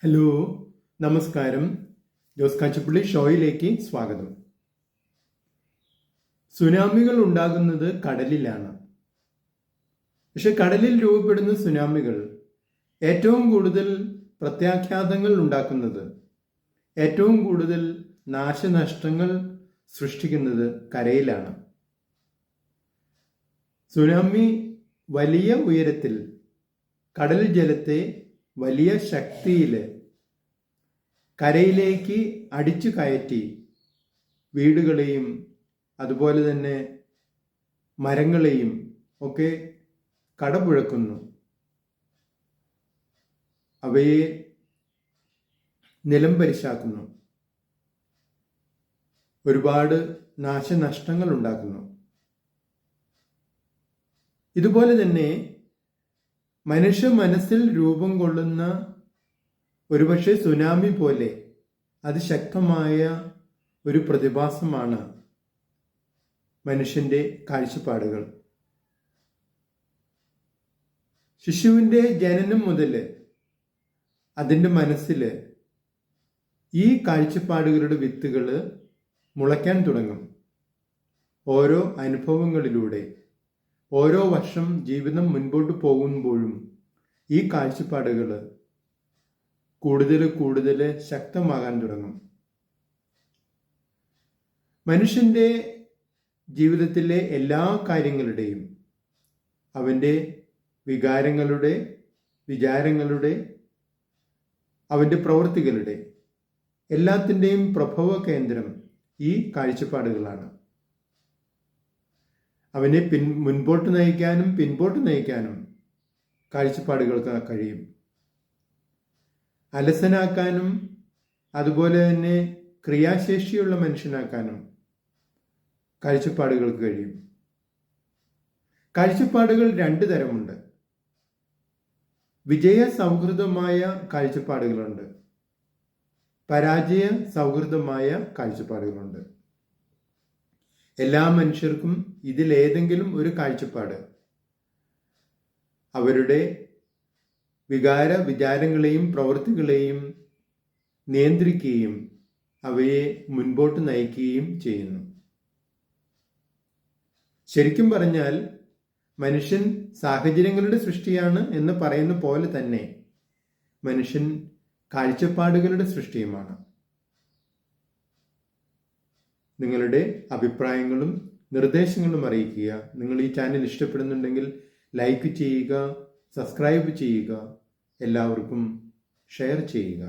Hello, നമസ്കാരം. ജോസ് കാച്ചപ്പള്ളി ഷോയിലേക്ക് സ്വാഗതം. സുനാമികൾ ഉണ്ടാകുന്നത് കടലിലാണ്. പക്ഷെ കടലിൽ രൂപപ്പെടുന്ന സുനാമികൾ ഏറ്റവും കൂടുതൽ പ്രത്യാഘാതങ്ങൾ ഉണ്ടാക്കുന്നത്, ഏറ്റവും കൂടുതൽ നാശനഷ്ടങ്ങൾ സൃഷ്ടിക്കുന്നത് കരയിലാണ്. സുനാമി വലിയ ഉയരത്തിൽ കടൽ ജലത്തെ വലിയ ശക്തിയിൽ കരയിലേക്ക് അടിച്ചു കയറ്റി വീടുകളെയും അതുപോലെ തന്നെ മരങ്ങളെയും ഒക്കെ കടപുഴക്കുന്നു. അവയെ നിലംപരിശാക്കുന്നു. ഒരുപാട് നാശനഷ്ടങ്ങൾ ഉണ്ടാക്കുന്നു. ഇതുപോലെ തന്നെ മനുഷ്യ മനസ്സിൽ രൂപം കൊള്ളുന്ന ഒരുപക്ഷെ സുനാമി പോലെ അതിശക്തമായ ഒരു പ്രതിഭാസമാണ് മനുഷ്യന്റെ കാഴ്ചപ്പാടുകൾ. ശിശുവിൻ്റെ ജനനം മുതൽ അതിൻ്റെ മനസ്സിൽ ഈ കാഴ്ചപ്പാടുകളുടെ വിത്തുകൾ മുളയ്ക്കാൻ തുടങ്ങും. ഓരോ അനുഭവങ്ങളിലൂടെ ഓരോ വർഷം ജീവിതം മുൻപോട്ട് പോകുമ്പോഴും ഈ കാഴ്ചപ്പാടുകൾ കൂടുതൽ കൂടുതൽ ശക്തമാകാൻ തുടങ്ങും. മനുഷ്യന്റെ ജീവിതത്തിലെ എല്ലാ കാര്യങ്ങളുടെയും, അവൻ്റെ വികാരങ്ങളുടെ, വിചാരങ്ങളുടെ, അവൻ്റെ പ്രവൃത്തികളുടെ എല്ലാത്തിൻ്റെയും പ്രഭവ കേന്ദ്രം ഈ കാഴ്ചപ്പാടുകളാണ്. അവനെ മുൻപോട്ട് നയിക്കാനും പിൻപോട്ട് നയിക്കാനും കാഴ്ചപ്പാടുകൾക്ക് കഴിയും. അലസനാക്കാനും അതുപോലെ തന്നെ ക്രിയാശേഷിയുള്ള മനുഷ്യനാക്കാനും കാഴ്ചപ്പാടുകൾക്ക് കഴിയും. കാഴ്ചപ്പാടുകൾ രണ്ട് തരമുണ്ട്. വിജയ സൗഹൃദമായ കാഴ്ചപ്പാടുകളുണ്ട്, പരാജയ സൗഹൃദമായ കാഴ്ചപ്പാടുകളുണ്ട്. എല്ലാ മനുഷ്യർക്കും ഇതിലേതെങ്കിലും ഒരു കാഴ്ചപ്പാട് അവരുടെ വിചാരങ്ങളെയും പ്രവൃത്തികളെയും നിയന്ത്രിക്കുകയും അവയെ മുൻപോട്ട് നയിക്കുകയും ചെയ്യുന്നു. ശരിക്കും പറഞ്ഞാൽ മനുഷ്യൻ സാഹചര്യങ്ങളുടെ സൃഷ്ടിയാണ് എന്ന് പറയുന്ന പോലെ തന്നെ മനുഷ്യൻ കാഴ്ചപ്പാടുകളുടെ സൃഷ്ടിയുമാണ്. നിങ്ങളുടെ അഭിപ്രായങ്ങളും നിർദ്ദേശങ്ങളും അറിയിക്കുക. നിങ്ങൾ ഈ ചാനൽ ഇഷ്ടപ്പെടുന്നുണ്ടെങ്കിൽ ലൈക്ക് ചെയ്യുക, സബ്സ്ക്രൈബ് ചെയ്യുക, എല്ലാവർക്കും ഷെയർ ചെയ്യുക.